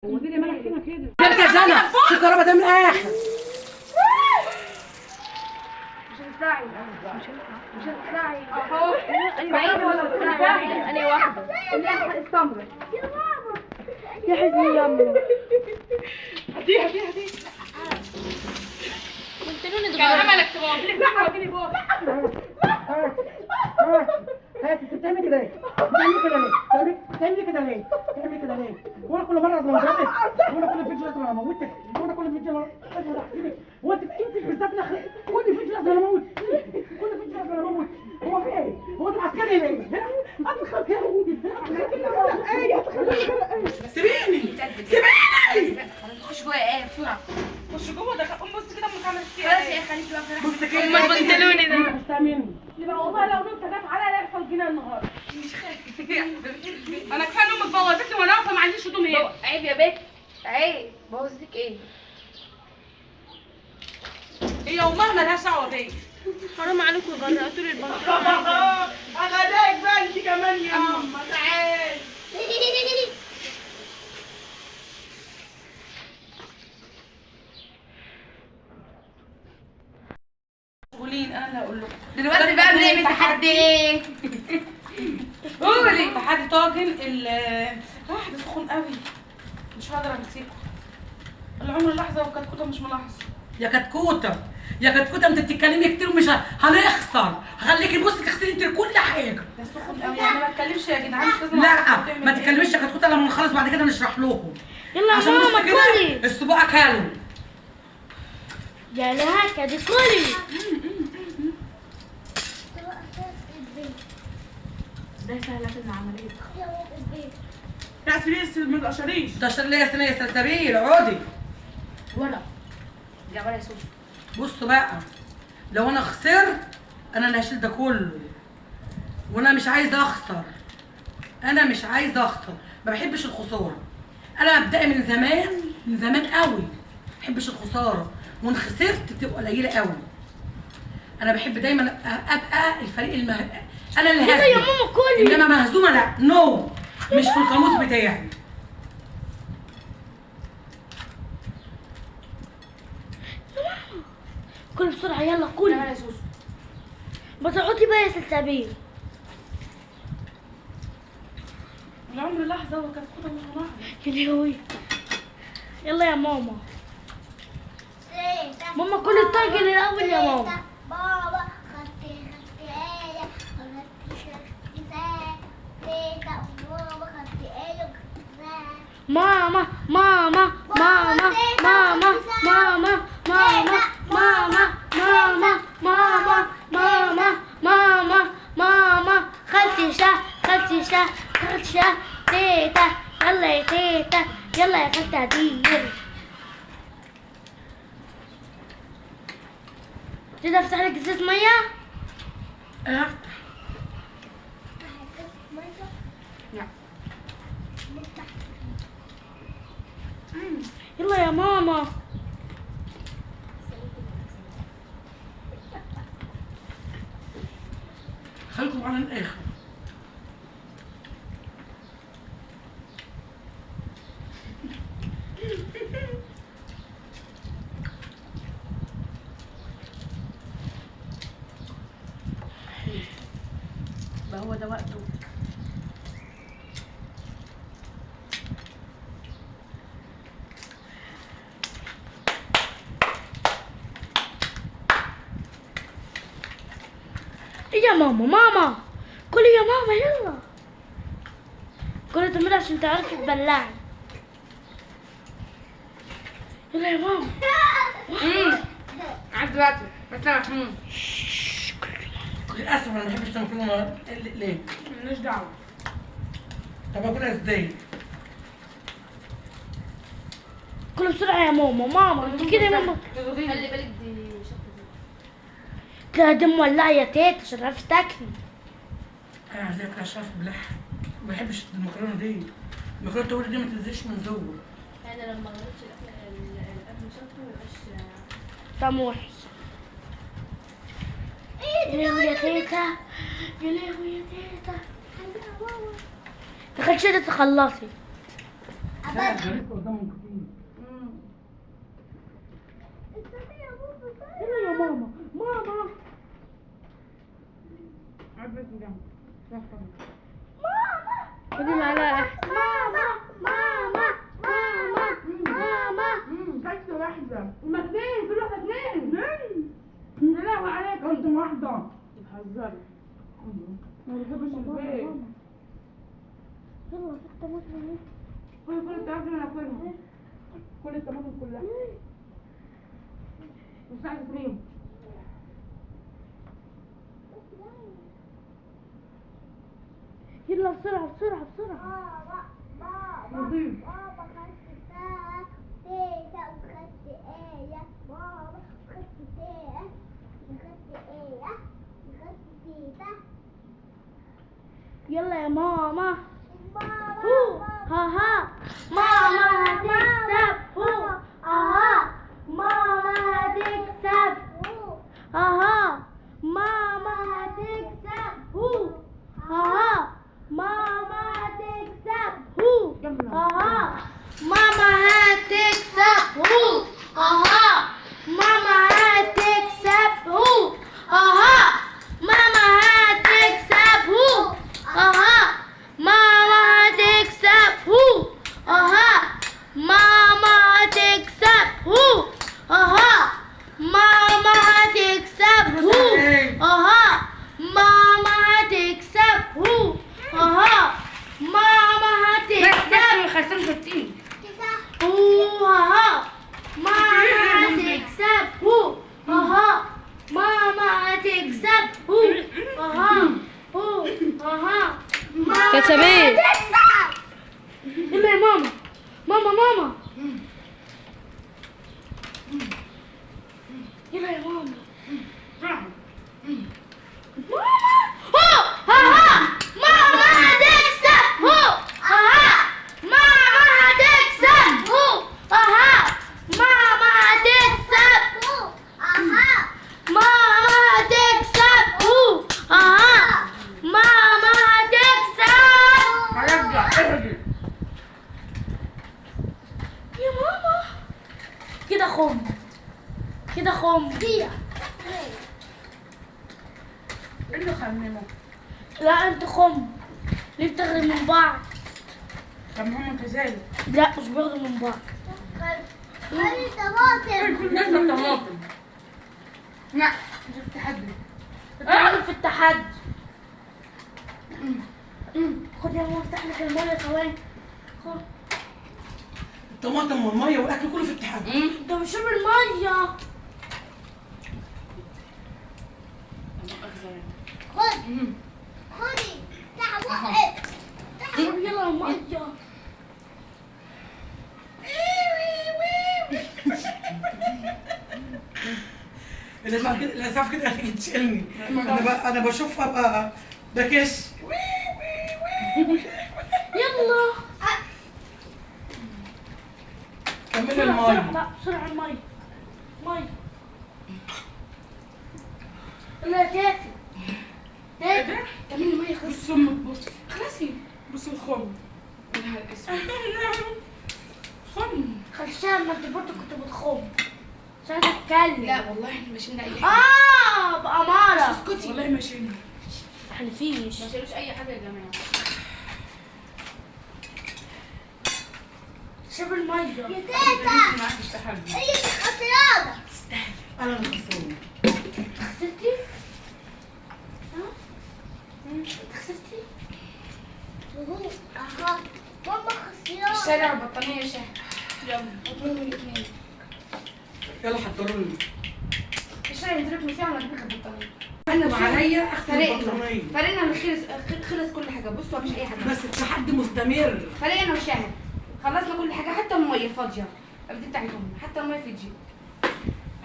ودي مالك هنا كده يا جنى شو الكهرباء ده من الاخر. مش هتطلعي اهو. بعيد ولا هتطلعي؟ انا واحده اللي احنا السمره يا حزني يا امي. هدي قلت له نتغير. كان عملك تبوظ لك لحمه وديني بوظ. هاتي انت بتعملي كده ليه؟ بتعملي كده ليه؟ هو انا كل مره لازم اضربك؟ هو انا كل فيديو لازم اموتك؟ هو انا كل فيديو لازم احكي هو انت بالذات الاخر كل فيديو لازم اموت؟ كل فيديو لازم اموت؟ هو في ايه؟ هو انت عسكري ليه؟ ادخل سيبيني خش جوه ايه بسرعه. خش جوه ده قوم بص كده امك عملت فيها خلاص ايه؟ يا خليكي بقى فرح. بص كده امال بنتلوني ده مش تعملني يبقى والله لو نمت جت عليا لا يحصل جنان النهارده. مش خايفه انا كفايه ان امك بوظتني وانا واقفه ما عنديش هدوم هنا. عيب يا بنت عيب. بوظتك ايه؟ هي امها مالهاش دعوه بيا. حرام عليكم غرقتوا لي البنطلون. اغداك بقى انت كمان يا اما تعالي. قولين انا اللي هقول لكم دلوقتي بقى بنعمل تحدي ايه؟ قولي تحدي طاجن واحد سخون قوي مش هقدر امسكه. العمر لحظه والكتكوته مش ملاحظه. يا كتكوته انت بتتكلمي كتير ومش هنخسر. هخليكي بصي تغسلي انت كل حاجه. ده سخون قوي يعني ما اتكلمش يا جدعان مش لازم لا ما تتكلميش يا كتكوته لما نخلص بعد كده نشرح لكم. يلا يا عشان ماما بص كده كلي. السبوع كلوا. يا لهكا دي كلي. ده سهله العمليه. لا سيريس ما تقشريش. تشر لي يا سنه يا سلسبيل اقعدي. ولا يا ولا يا سوسو. بصوا بقى لو انا خسرت انا اللي هشيل ده كله وانا مش عايزه اخسر. ما بحبش الخساره. انا مبدئي من زمان قوي ما بحبش الخساره وان خسرت تبقى قليله قوي. انا بحب دايما ابقى الفريق انا اللي كده يا هزم. ماما كلي. انما مهزومه لا مش في القاموس بتاعي. كل بسرعة يلا كل. يا سوسو ما تقعدي بقى يا سلسبيل. العمر لحظه والكتكوته مش ملاحظه. يا لهوي. يلا يا ماما. ماما كل الطاجن الاول يا ماما. بابا خدتي ايه تيتا بابا خدتي ايه ماما ماما ماما ماما ماما ماما ماما ماما ماما ماما ماما ماما خالتي شا تيتا يلا يا تيتا يلا يا خالتي هدير. تقدر افتح لك ازازة مية؟ افتح. يلا يا ماما. خليكم على الاخر. بقى هو ده وقته. ايه يا ماما كلي يا ماما يلا. كلي تمر عشان تعرفي تبلعي. يلا يا ماما. عارف دلوقتي بس انا للاسف انا ما بحبش المكرونه. ليه؟ مالناش دعوه. طب اكلها ازاي؟ كلي بسرعة يا ماما انت كده يا ماما. خلي بالك دي شطة دي مولعة يا تيتا عشان تعرفي تاكلي. انا عايزه اكل اشرف بلحم. ما بحبش المكرونه دي. المكرونه الطويله دي ما تنزلش من زور. انا لما غلطتش الاكل شطه مبقاش طعمه وحش. يا لهوي يا تيتا يا لهوي يا تيتا. تخيل تخلصي. لا ده لسه قدامهم كتير. استني يا بابا. هنا يا ماما. ماما عبيت جنب. خدي معلقة أحسن. ماما كلت واحدة. هما اتنين، كل واحدة اتنين. يا لهوي عليك. كلت واحدة. بتهزري. ما بحبش البيت. يلا في طماطم. كل الطماطم انا اكلها. كل الطماطم كلها. مش عايزة تريم. يلا بسرعة بسرعة بسرعة. نضيف. بابا خدت ساعة تيتا وخدت آية. بابا خدت ساعة وخدت آية وخدت تيتا. يلا يا ماما. بابا هو ها ها ماما هتكسب. هو اها ماما هتكسب. اها ماما هتكسب. هو اها ماما هتكسب. هو اها ماما هتكسب. هو اها ماما هتكسب. هو اها ماما هتكسب. هو اها ماما هتكسب. هو اها ماما هتكسب. هو اها ماما هتكسب. هو اها ماما هتكسب. هو اها ماما هتكسب. خسرت التين. هو اها ماما هتكسب. هو اها ماما هتكسب. هو اها هو اها ماما كسبت. هتكسب. يلا يا ماما. ماما يلا يا ماما. هو اها ماما هتكسب. هو اها ماما هتكسب. هو اها ماما هتكسب. ماما هتكسب. هو اها ماما هتكسب. هرجع ارجع. يا ماما كده خم. كده خم. ايه اللي خممه؟ لا انت خم. ليه بتاخدي من بعض؟ طب هم كذلك. لا مش بياخدوا من بعض. خلي طماطم. كل الناس طماطم. لا مش التحدي. التحدي في التحدي. خد يا ماما افتح لك الميه ثواني. خد. الطماطم والمية والأكل كله في اتحاد. انت مش شرب الميه. خدي تعال وقف. يلا الميه. الأسف كده هتيجي تشيلني. أنا بشوفها بكش. يلا كملي بسرعة المية. لا بسرعة الميه. ميه. يلا يا تاتي. تاتي كملي الميه خلاص. بص امك بص. خلاصي. بص الخم. يا نهار اسود. خم. خشها ما انت برضه كنت بتخم. مش عايزة اتكلم. لا والله احنا ماشيين اي حاجه. بأمارة. اسكتي. والله ماشيين. محلفيش. ما شالوش اي حاجه يا جماعه. شرب الميه. يا انت تيتا معاك التحدي. هي اللي خسرانة. أنا اللي خسران. خسرتي؟ ها؟ خسرتي؟ اها ماما خسرانة. الشارع والبطانيه شهر. يلا اطلبوا من الاثنين. يلا حضروا لي. الشارع ينزلك من ساعه ولا تبيك البطانيه. وعليا أغسل البطانية. فريقنا خلص كل حاجه. بصوا مفيش اي حاجه. بس التحدي مستمر. فريقنا وشاهد. خلصنا كل حاجه حتى الميه فاضيه. دي بتاعتهم حتى الميه في الجيب.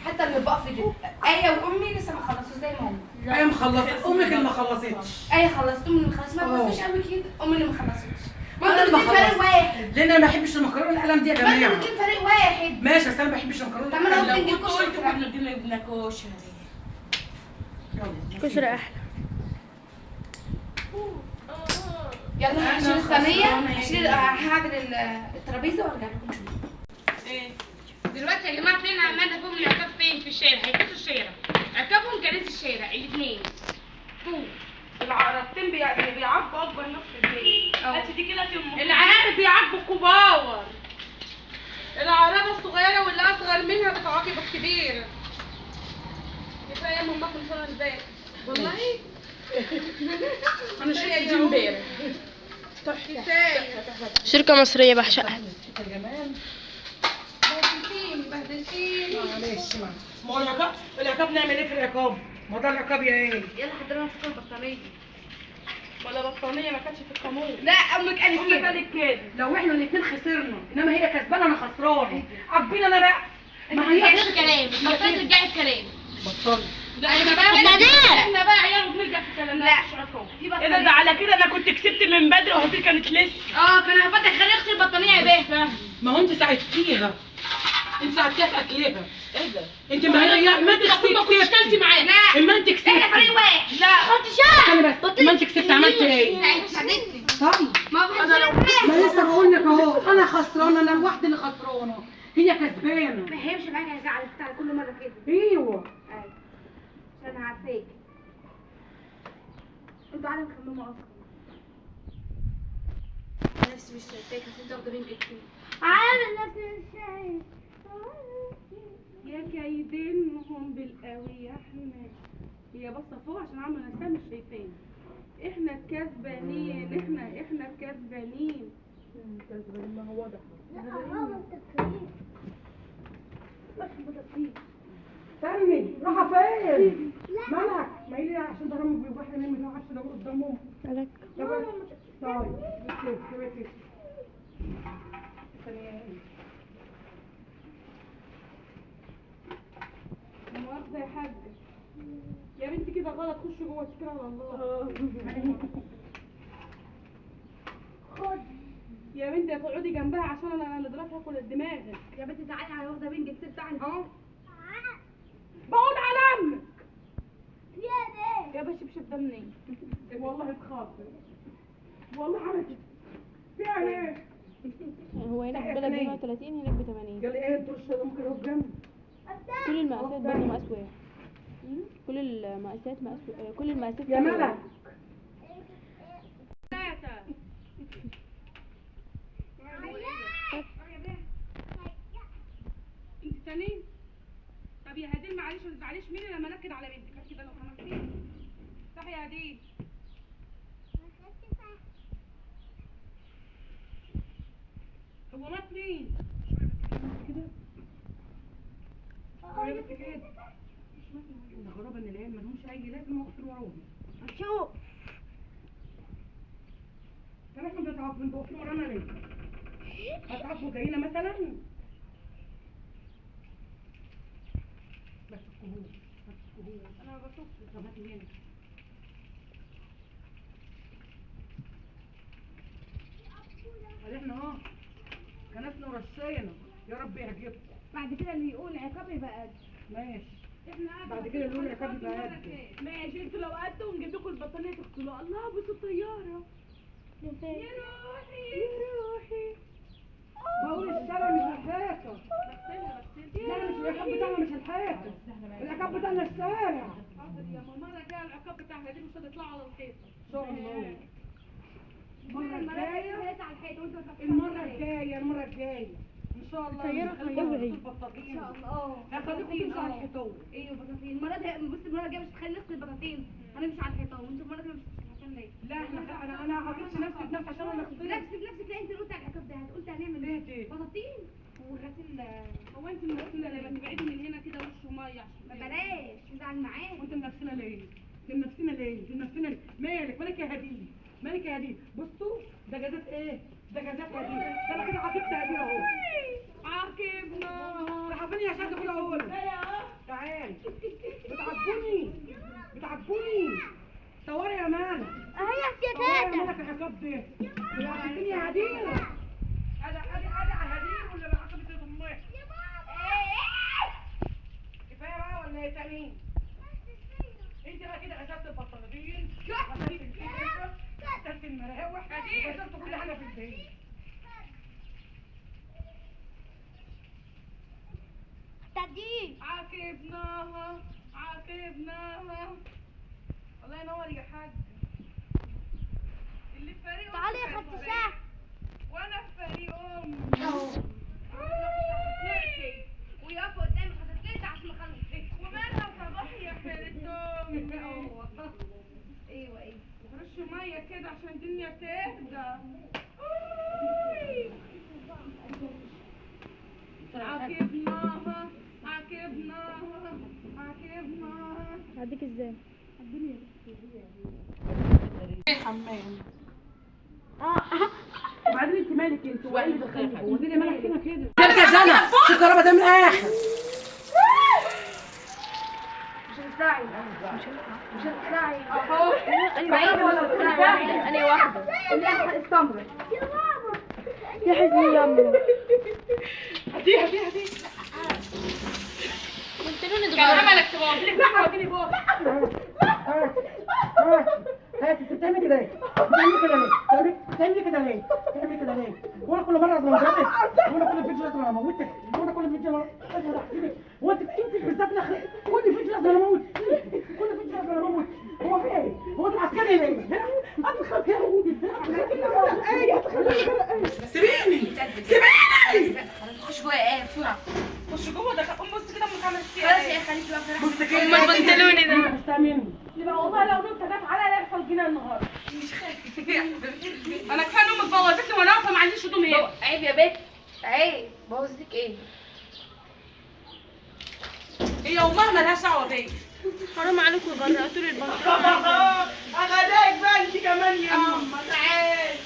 حتى الاطباق في الجيب. ايه وامي لسه ما خلصوش زي ما هم. أنا مخلصة. أمك اللي ما خلصتش. ايه خلصت امي اللي خلصت. ما تبصوش قوي كده. امي اللي ما خلصتش. ما أنا انتوا اللي الاتنين فريق خلصت. واحد. لأن أنا ما بحبش المكرونة القلم دي يا ما انتوا جماعة. الاتنين فريق واحد. ماشي بس أنا ما بحبش المكرونة طب ما انا القلم. قلت نجيب كشري. كنا جبنا كشري. يلا. كشري احلى. يلا هشيل الصينيه، هعدل الترابيزه وارجع لكم. ايه دلوقتي يا جماعه طلعنا عملنا فيهم العقاب فين؟ في الشارع، هيكسوا الشارع. عقابهم كنيسه الشارع الاثنين طول. العقربتين بيعاقبوا اكبر ناس في البيت. هاتي دي كده العيال بيعاقبوا الكبار. العقربه الصغيره واللي اصغر منها بتعاقب الكبيره. كفايه ماما في السنه الباقي. والله انا شفت دي امبارح. كفايه. شركة مصرية بعشقها. بهدلتيني. معلش ما هو العقاب نعمل ايه في العقاب؟ ما ده العقاب يا ايه؟ يلا حضرنا نفسكم البطاريه. ولا بطانيه ما كانتش في القانون. لا امك قالت امك كده. قالت كده. لو احنا الاثنين خسرنا انما هي كسبانه انا خسرانه، عاجبين انا بقى. ما هي الكلام بطلت ترجعي الكلام. بطلت. احنا بقى عيال وبنرجع في كلامنا. لا. مش عقاب. في ايه ده بطاريه. على كده انا كنت كسبت من بدري وهدي كانت لسه. كان هفتح خليه يغسل البطانيه يا بيه. ما هو انت ساعدتيها. انت ساعدتيها في اكلها. ايه ده؟ انت ما هي ما انت كسبتي معايا. لا ما انت كسبتي. احنا فريق واحد. لا استني بس، ما انت كسبت عملت ايه؟ ساعدتني. طيب ما ما لسه بقول لك اهو انا خسرانه، انا لوحدي اللي خسرانه، هي كسبانه. ما هيمشي معاك هيزعل بتاع كل مره كده. ايوه ايوه عشان عارفاك. انتوا قاعدين تخمموا اصلا. انا نفسي مش شايفاك بس انت واخده بينك كتير. عامل نفسي مش شايف. يا كايدينهم بالقوي يا احنا. هي باصه فوق عشان عامله نفسها مش شايفاني. احنا الكسبانين، احنا الكسبانين. كسبانين، ما هو واضح. لا هو التفكير. استني راحه فين؟ مالك؟ ما هي عشان ده رامي بيبقى احنا نعمل ايه عشان اقول قدامهم. مالك؟ طيب كده ثانيه. مؤاخذة يا حاجة. يا بنتي كده غلط، خش جوه اتكلي على الله. خد. يا بنتي تقعدي جنبها عشان انا اللي ضربها كل الدماغ. يا بنتي تعالي على واخده بينك كتير تعالي. بقول على امك. يا ده. يا بشبشب ده منين؟ والله تخاف. والله عملت فيها ايه؟ هو هنا في البلد ب 130 هناك ب 80. قال لي ايه انتوا الشغل ممكن اقف جنبي. كل المقاسات برضه مقاس واحد. كل المقاسات كل المقاسات يا ملك ثلاثة. انت تاني؟ طب يا هديل معلش ما تزعليش مني لما انكد على بنتك كده لو سمحتي. صح يا هديل. هو مات مين؟ كده؟ الغرابه ان العيال مالهمش اي لازمه واقفين وراهم. شوف. طب احنا بنتعاقبوا واقفين ورانا ليه؟ هتعاقبوا زينا مثلا؟ ما تشكوهوش انا ما بشوفش. طب هاتي هنا. قال احنا كنسنا ورشينا، يا رب يعجبكم. بعد كده اللي يقول عقاب يبقى قد. ماشي. احنا بعد كده نقول عقاب يبقى قد. ماشي انتوا لو قدوا ونجيب لكم البطانيه تغسلوها. الله بصوا الطياره. يا روحي يا روحي. بقول الشارع مش الحيطه. لا مش العقاب بتاعنا مش الحيطه. العقاب بتاعنا الشارع. حاضر يا ماما المره الجايه العقاب بتاعها دي مش هتطلعوا على الحيطه. ان شاء الله. المره الجايه على الحيط وانتوا المره الجايه ان شاء الله البطاطين. ان شاء الله. هخليكم تمشوا على الحيطان. ايوه بطاطين. المره دي بصي المره الجايه مش هتخلي نفس البطاطين. هنمشي على الحيطان وانتوا المره دي مش هتعملوا ايه؟ لا انا هحطش نفسي بنفسي عشان انا خسرت. نفسك لا انت اللي قلت على العقاب ده قلت هنعمل ليه دي؟ بطاطين وغسيل. هو انت المسؤوله لما تبعدي من هنا كده وش وميه ما بلاش نزعل معاه. وانت منافسنا ليه؟ مالك يا هديه؟ مالك يا هديه؟ بصوا ده جازات ايه؟ ده جازات هديه. ده انا كده عاقبت هديه اهو. عاقبنا. تعبني يا شاد كده اهو. تعالي. بتعبوني. صوري يا مالك. اهي يا صوري يا تاتا. مالك العقاب ده. عاقبتني يا هديه. انا هديه ولا انا عاقبت امي؟ كفايه بقى ولا ايه تاني؟ انت بقى كده غسلت البطاطين، غسلت الكيكه، غسلت المراوح وغسلت كل حاجه في البيت. تدي عاقبناها الله ينور يا حاج. اللي في فريق تعالي يا أمي كان خدتي فريق. ساعة. وانا في فريق امي ويقفوا قدامي حضرتك عشان اخلص. ومالها صباحي يا خالد امي. ايوه رش ميه كده عشان الدنيا تهدى. عاقبناها هديك ازاي؟ حمام. وبعدين انت مالك انت؟ وقال لي بخافك. ودي مالك فينا كده؟ ترجع جنى في الكهرباء ده من الاخر. مش هتطلعي اهو بعيدة ولا بتطلعي؟ انا واحده اللي استمرت. يا حزني يا امي هدي بنتلوني كان صغيره عملك تبوظ. لا وديني بوظ. هات انت بتعمل كده ليه؟ بتعمل كده ليه؟ هو انا كل مره لازم اضربك؟ هو انا كل فيديو لازم اموتك؟ هو انا كل فيديو لازم اضحكك؟ هو انت بالذات كل فيديو لازم اموت؟ هو في ايه؟ هو انت عسكري ليه؟ سيبيني خش جوه ايه بسرعة. خش جوه ده قوم بص كده امك عملت فيها خلاص ايه. يا خليكي بقى في بص كده امال بنتلوني ده مش تامني والله لو نمت جت عليا يحصل جنان النهارده. انا كفايه ان امك بوظتني وانا واقفه ما عنديش هدوم ايه. عيب يا بنت عيب. بوظتك ايه؟ هي امها مالهاش دعوه بيا. حرام عليكم جرأتوا لي البنطلون اغداك بقى انت كمان يا ماما تعالي.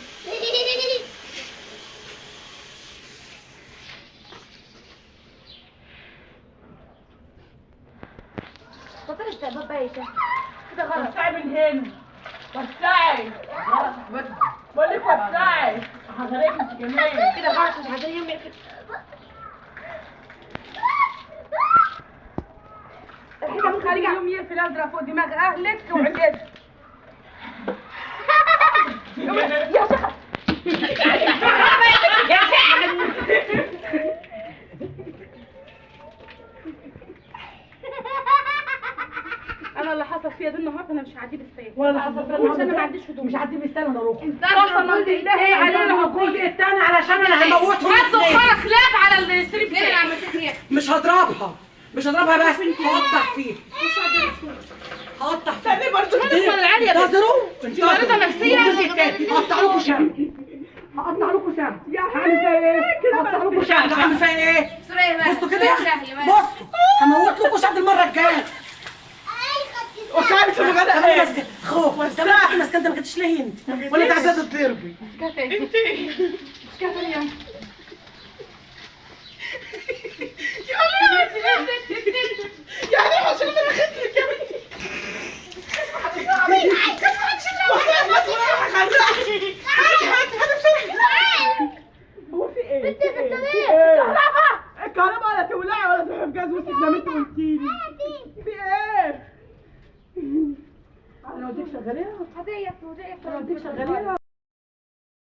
بطل استقبال بقى يا شيخ. كده غلط. وسعي من هنا. وسعي. بقول لك وسعي. حضرتك انت كمان. كده غلط مش عايزين يوم يقفل. الحكايه ممكن تيجي يوم يقفل ازرق فوق دماغ اهلك وعجزت. يا شيخ. انا اللي حصل فيا ده النهارده انا مش هعديه بالسيف. ولا اللي حصل فيا مش انا النهارده ما عنديش هدوم. مش هعدي بالسنه انا اروح قسما بالله علينا الجزء الثاني علشان انا هموتهم هاتوا الاثنين. خرا خلاف على السرير ليه اللي بتاعي. عملتك يا اخي؟ مش هضربها بس هقطع فيها هقطع فيها تاني برضه من العالية بس. انتظروا انت مريضة نفسية. هقطع لكم شمع هعمل فيها ايه؟ هقطع لكم شمع هعمل فيها ايه؟ سوريا بقى. بصوا كده شهي بقى. بصوا هموت لكم شمع المره الجايه وشعبك في الغداء ايه؟ خوف انت ماسكه انت ما كنتش ليه انت ولا انت عايزه تضربي انت يعني حشرة انا خسرت يا بنتي. هو في ايه؟ الكهرباء ولا تولعي ولا تروحي في جاز وسط زي ما انت قلتيلي. في ايه؟ انا وديك شغالين هدية انا وديك شغالين